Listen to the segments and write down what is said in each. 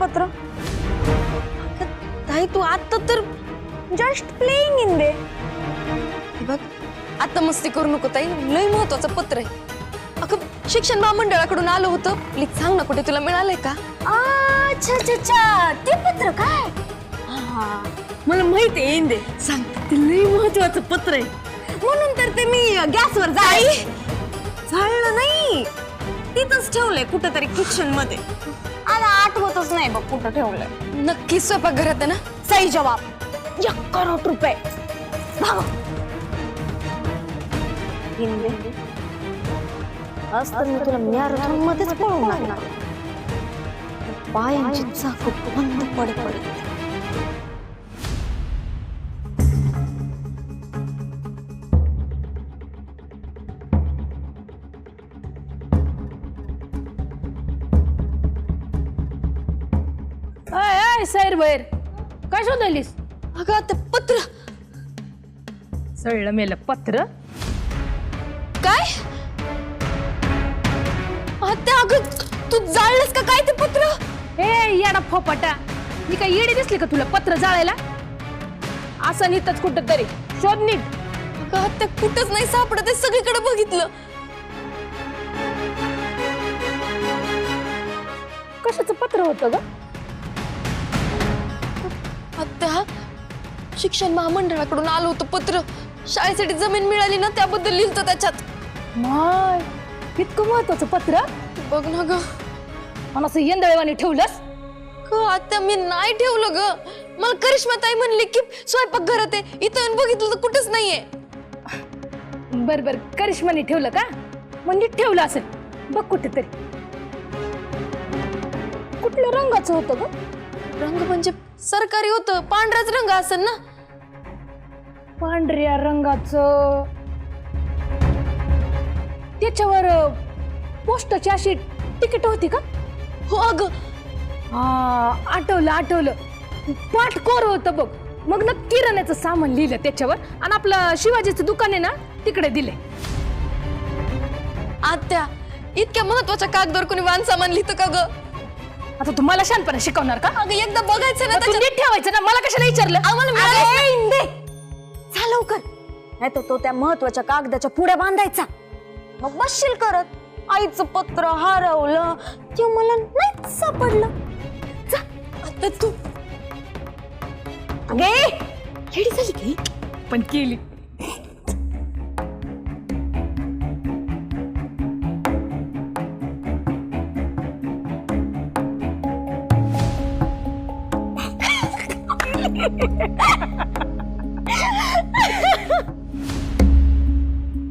पत्र? ताई तू आता तर जस्ट प्लेइंग इन दे. बघ आता मस्ती करू नको ताई, लय महत्वाचं पत्र आहे. अगं शिक्षण महामंडळाकडून आलं होतं, प्लीज सांग ना कुठे तुला मिळालंय का? अच्छा अच्छा अच्छा, ते पत्र काय? हा मला माहिती आहे, इन दे. सांग, ते लय महत्वाचं पत्र आहे म्हणून तर ते मी गॅसवर जाळलं नाही, तिथंच ठेवलंय कुठेतरी किचन मध्ये. आता आठवतच नाही बघ कुठं ठेवलंय. नक्की स्वयंपाकघरात आहे ना? सही जवाब. 1 करोड रुपये. भागो. असतं मी तुला मॅरेथॉन मध्येच पळून लागणार. पायांची चाकं बंद पडत. सैर बाहेर काय शोधायलीस? अगं आता पत्र. सळलं मेलं पत्र. काय आता? अगं तू जाळलंस का काय ते पत्र? ए याडा फोपाटा, मी काय येडी दिसली का तुला पत्र जाळायला? असं नीतच कुठं तरी शोध नीट. अगं आता कुठंच नाही सापडत आहे, सगळीकडे बघितलं. कशाचं पत्र होतं ग? आता शिक्षण महामंडळाकडून आलं होतं पत्र. शाळेसाठी जमीन मिळाली ना, त्याबद्दल लिहिलं त्याच्यात. माय, इतकं महत्वाचं पत्र? बघ ना ग. आणि असं यंदळेवानी ठेवलंस? आता मी नाही ठेवलं ग. मला करिश्मा ताई म्हणली की स्वयंपाक घरात आहे, इथं येऊन बघितलं तर कुठंच नाहीये. बर बर, करिश्माने ठेवलं का? मग नीट ठेवलं असेल बघ कुठेतरी. कुठल्या रंगाचं होतं ग? रंग म्हणजे सरकारी होतं, पांढराच रंग असेल ना? पांढऱ्या रंगाचं. त्याच्यावर पोस्टाची अशी तिकीट होती का? हो अगं. हा आठवलं. पाठकोर होतं बघ. मग ना किराण्याचं सामान लिहिलं त्याच्यावर आणि आपलं शिवाजीचं दुकान आहे ना तिकडे दिले. आत्या, इतक्या महत्वाच्या कागदावर कोणी वाहन सामान लिहितं का ग? आता तुम्हाला शांतपणे शिकवणार का? अगं एकदा बघायचं ना, तू नीट ठेवायचं ना. मला कशाला विचारलं? आम्हाला जा लवकर, नाही तर तो त्या महत्वाच्या कागदाच्या पुढे बांधायचा. मग बसशील करत. आईचं पत्र हरवलं ते मला नाही सापडलं. जा आता तू अगे येडी झाली की पण केली.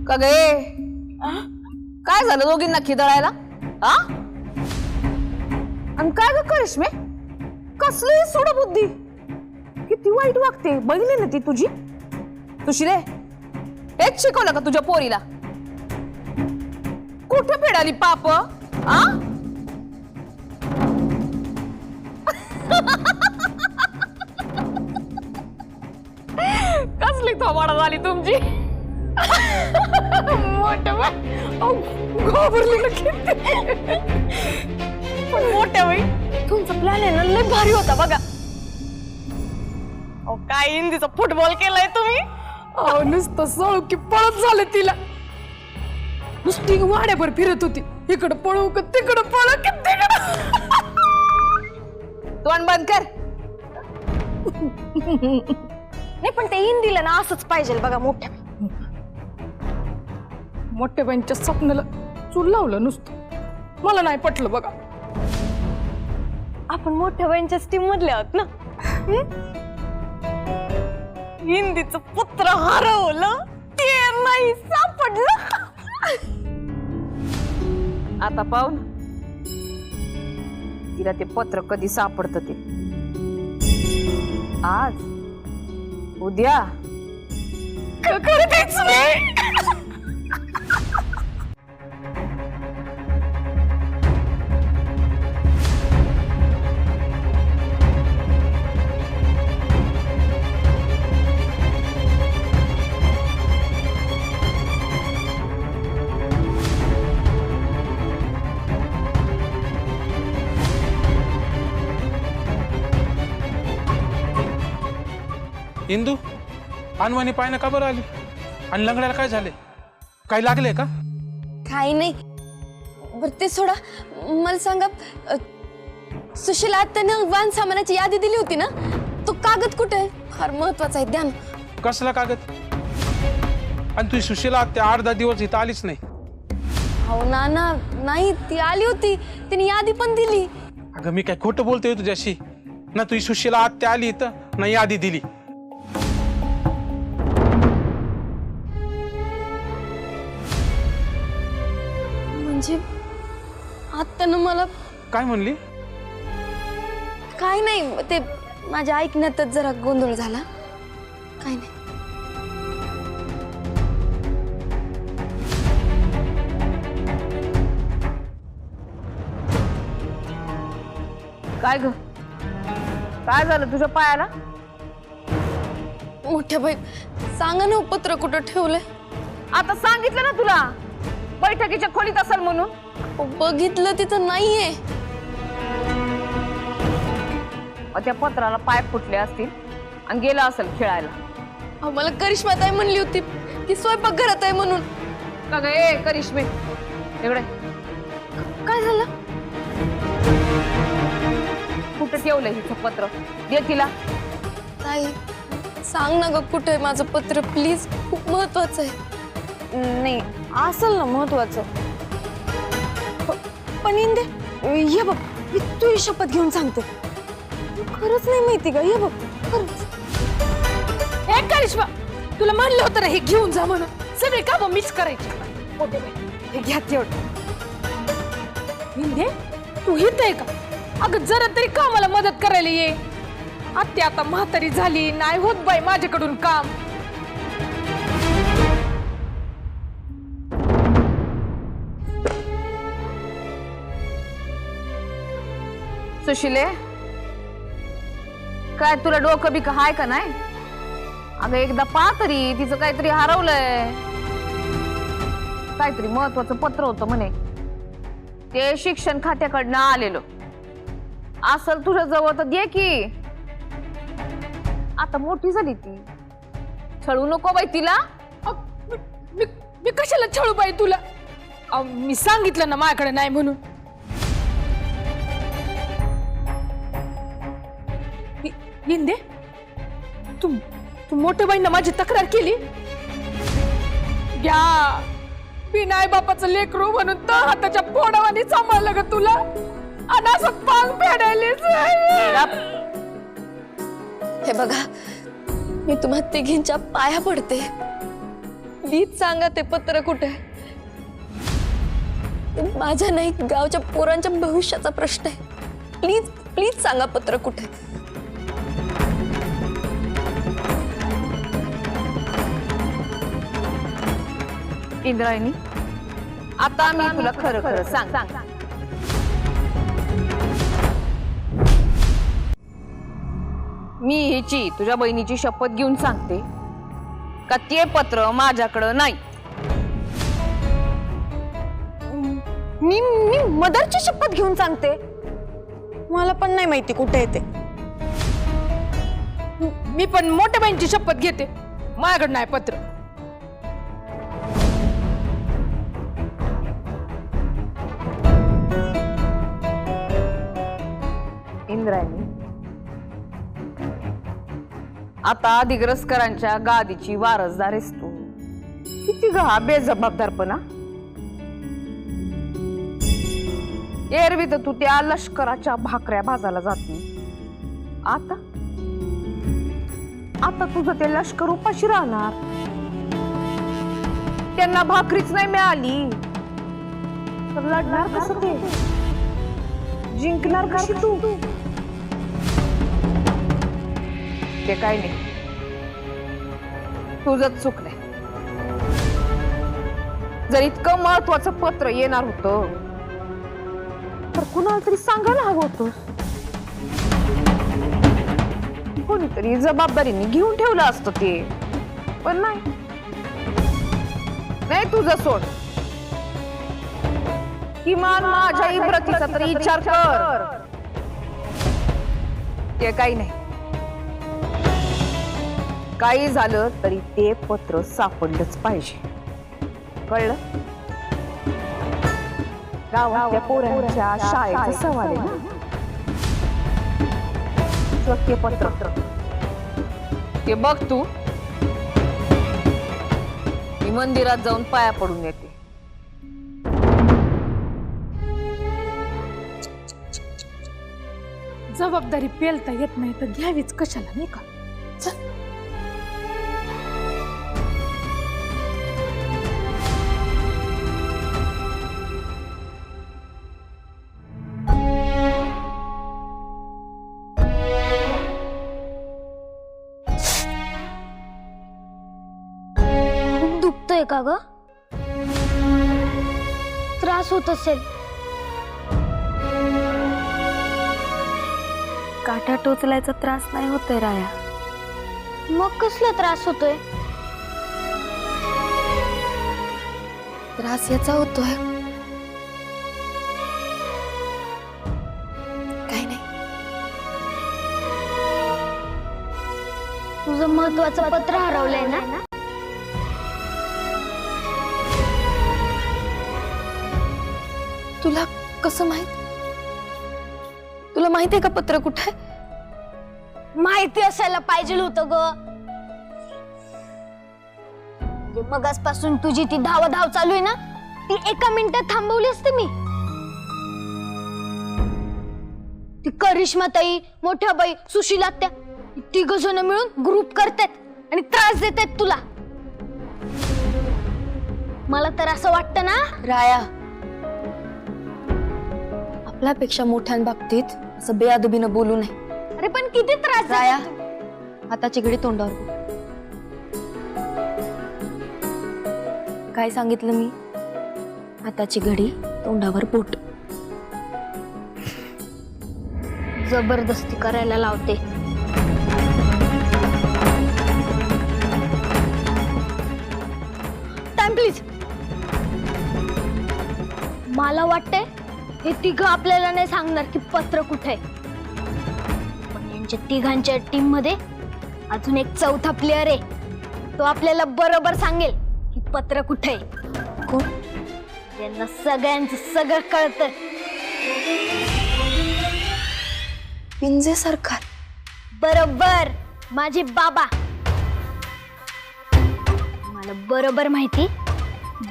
का गे काय झालं दोघींना खिदळायला? हा? आणि काय ग करिश्मे, कसली सोडबुद्धी, किती वाईट वागते. बघितली ना ती तुझी. तुझी रे हेच शिकवलं का तुझ्या पोरीला? कुठं फेडाली पाप? आ कसली थोबाडा झाली तुमची. मोठ्या बाई, तुमचा प्लॅन आहे ना लय भारी होता बघा. काय हिंदीचा फुटबॉल केलाय तुम्ही. नुसतं सळू की पळत झालं तिला. नुसती वाड्याभर फिरत होती, इकडं पळू का तिकडं पळू की तिकडं. तोंड बंद कर. नाही पण ते हिंदीला ना असंच पाहिजे बघा. मोठ्या बाईंच्या स्वप्नाला चूल लावलं नुसतं. मला नाही पटलं बघा. आपण मोठ्या बाईंच्याच टीम मधले आहोत ना. हिंदीचं पत्र हरवलं ते नाही सापडलं. आता पाहून तिला ते पत्र कधी सापडत ते. आज उद्या करतेच नाही. इंदू अनवाणी पायनं का बरं आली आणि लंगड्याला काय झाले काय लागले का काही नाही बरं ते सोडा मला सांगा सुशीला आत्याने वाहन सामानाची यादी दिली होती ना तो कागद कुठे आहे फार महत्वाचा आहे द्या ना कसला कागद आणि तुझी सुशीला त्या 8-10 दिवस इथं आलीच नाही हो ना ना नाही ती आली होती तिने यादी पण दिली अगं मी काय खोटं बोलतोय तुझ्याशी ना तुझी सुशीला आत्या आली इथं ना यादी दिली म्हणजे आत्यानं मला काय म्हणली काय नाही ते माझ्या ऐकण्यातच जरा गोंधळ झाला काय नाही काय ग काय झालं तुझ्या पायाला मोठ्या बाई सांगा ना पत्र कुठं ठेवलंय आता सांगितलं ना तुला बैठकीच्या खोलीत असेल म्हणून बघितलं तिथं नाहीये त्या पत्राला पाय फुटले असतील आणि गेला असेल खेळायला मला करिश्मा ताई म्हणली होती की स्वयंपाक घरात आहे म्हणून का ग ए करिश्मे एवढे काय झालं कुठं ठेवलंय हिचं पत्र दे तिला ताई सांग ना ग कुठे माझं पत्र प्लीज खूप महत्वाचं आहे नाही असेल ना महत्वाचं पण इंदे ये बघ मी तुझी शपथ घेऊन सांगते खरंच नाही माहिती का ये बघ खरंच हे करिश्मा तुला म्हणलं होतं ना हे घेऊन जा म्हणून सगळे काम मीच करायचे मोठे बाई हे घ्या तेवढं हिंदे तू हित आहे का अगं जरा तरी कामाला मदत करायला ये आत्या आता म्हातारी झाली नाही होत बाई माझ्याकडून काम सुशिले काय तुला डोकं बिक हाय का नाही अगं एकदा पहा तरी तिचं काहीतरी हरवलंय काहीतरी महत्वाचं पत्र होतं म्हणे ते शिक्षण खात्याकडनं आलेलं असल तुझ्या जवळ तर दे की आता मोठी झाली ती छळू नको बाई तिला मी कशाला छळू बाई तुला मी सांगितलं ना माझ्याकडे नाही म्हणून हिंदे तू मोठ्या बाईंना माझी तक्रार केली या बिनाय बापाचं लेकरू म्हणून तर हाताच्या पोडावानी सांभाळलं ग तुला आणि असं पांग फेडायलीस हे बघा मी तुम्हा तिघींच्या पाया पडते प्लीज सांगा ते पत्र कुठे माझ्या नाही गावच्या पोरांच्या भविष्याचा प्रश्न आहे प्लीज प्लीज सांगा पत्र कुठे इंद्रायणी आता मी तुला खरं खरं सांग मी हिची तुझ्या बहिणीची शपथ घेऊन सांगते का ते पत्र माझ्याकडं नाही मी मदरची शपथ घेऊन सांगते मला पण नाही माहिती कुठे येते मी पण मोठ्या बाईंची शपथ घेते माझ्याकडे नाही पत्र इंद्रायणी आता दिग्रसकरांच्या गादीची वारसदार आहेस तू किती ग हा बेजबाबदारपणा एरवी तर तू त्या लष्कराच्या भाकऱ्या भाजायला जाती आता आता तुझं ते लष्कर उपाशी राहणार त्यांना भाकरीच नाही मिळाली तर लढणार कसं ते जिंकणार कशी तू ते काय नाही तुझंच चूक नाही जर इतकं महत्वाचं पत्र येणार होतं तर कुणाला तरी सांगायला हवं होतं कोणीतरी जबाबदारीने घेऊन ठेवलं असतं ते पण नाही तुझं सोड किमान माझ्या इब्रतीचा तरी विचार कर ते काही नाही काही झालं तरी ते पत्र सापडलंच पाहिजे, कळलं? गावातल्या पोरांच्या शाळेचा सवाल आहे ना. शक्य पत्र ते बघ तू. मी मंदिरात जाऊन पाया पडून येते. जबाबदारी पेलता येत नाही तर घ्यावीच कशाला, नाही का? चल. दुखतोय का ग? त्रास होत असेल. काटा टोचलायचा त्रास नाही होतोय राया. मग कसला त्रास होतोय? त्रास याचा होतोय काही नाही. तुझं महत्वाचं पत्र हरवलंय ना? तुला कसं माहित? तुला माहितीये का पत्र कुठे? माहिती असायला पाहिजे होतं ग. मगासपासून तुझी ती धाव चालू आहे ना, ती एका मिनिटात थांबवली असते मी. ती करिश्मा ताई, मोठ्या बाई, सुशीला त्या तिघ जण मिळून ग्रुप करतात आणि त्रास देतात तुला. मला तर असं वाटतं ना राया, आपल्यापेक्षा मोठ्यांबाबतीत असं बेअदबीनं बोलू नये. अरे पण किती त्रास राया, देतात. हाताची घडी तोंडावर बोल. काय सांगितलं मी? हाताची घडी तोंडावर बोट. जबरदस्ती करायला लावते. Time please. मला वाटतंय हे तिघ आपल्याला नाही सांगणार की पत्र कुठे आहे. पण यांच्या तिघांच्या टीम मध्ये अजून एक चौथा प्लेअर आहे. तो आपल्याला बरोबर सांगेल की पत्र कुठे आहे. कोण? यांना सगळ्यांचं सगळं कळतं. पिंजे सरकार. बरोबर, माझे बाबा. मला बरोबर माहिती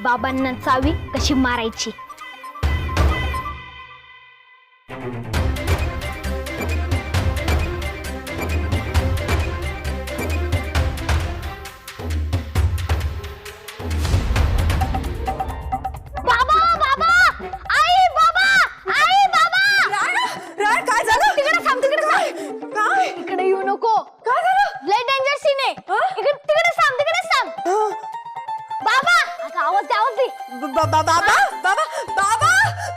बाबांना चावी कशी मारायची. बाबा, बाबा, आई, बाबा, आई, बाबा. काय झालं? तिकडे थांब, तिकडे थांब. काय इकडे येऊ नको. काय झालं? लय डेंजर सीन आहे. इकडे तिकडे थांब, तिकडे थांब. बाबा, आता आवाज दे, आवाज दे. बाबा बाबा बाबा बाबा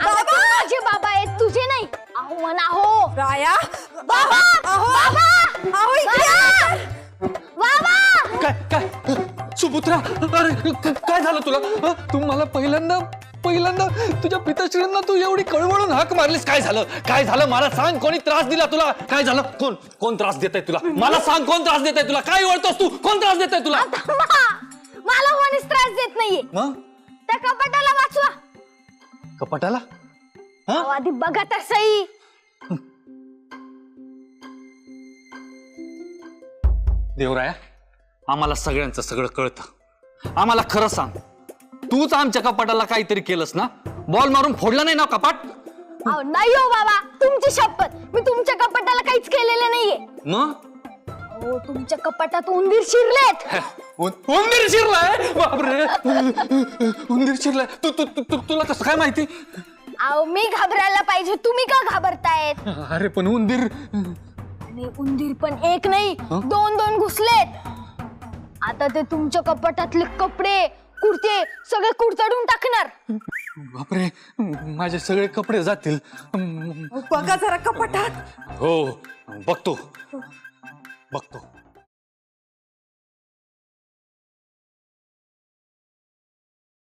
आता ते माझे बाबा आहेत, तुझे नाही. अहो म्हणा हो. राया बाबा, अहो बाबा, अहो इकडे बाबा. बाबा. काय काय सुपुत्रा, अरे काय झालं तुला? तू मला पहिल्यांदा तुझ्या पिताश्रींना तू एवढी कळवळून हाक मारलीस. काय झालं मला सांग. कोणी त्रास दिला तुला? काय झालं? कोण त्रास देतय तुला? मला सांग, कोण त्रास देतय तुला? काय ओळखतोस तू? कोण त्रास देतय तुला? मला कोणीच त्रास देत नाहीये. मग त्या कपाटाला वाचवा. कपाटाला? अहो, आधी बघा तर सही. देवराया, आम्हाला सगळ्यांचं सगळं कळतं. आम्हाला खरं सांग, तूच आमच्या कपाटाला काहीतरी केलंस ना? बॉल मारून फोडला नाही ना कपाट? अहो नाही हो बाबा, तुमची शपथ, मी तुमच्या कपाटाला काहीच केलेलं नाहीये. मग हो, तुमच्या कपाटात उंदीर शिरलेत. उंदीर शिरलाय? बापरे, उंदीर शिरलाय. तुला कसं काय माहिती? अहो मी घाबरायला पाहिजे, तुम्ही का घाबरतायत? अरे पण उंदीर, आणि उंदीर पण एक नाही, दोन घुसलेत. आता ते तुमच्या कपाटातले कपडे, कुर्ते सगळे कुडचडून टाकणार. बापरे, माझे सगळे कपडे जातील. बघा जरा कपाटात. हो, बघतो.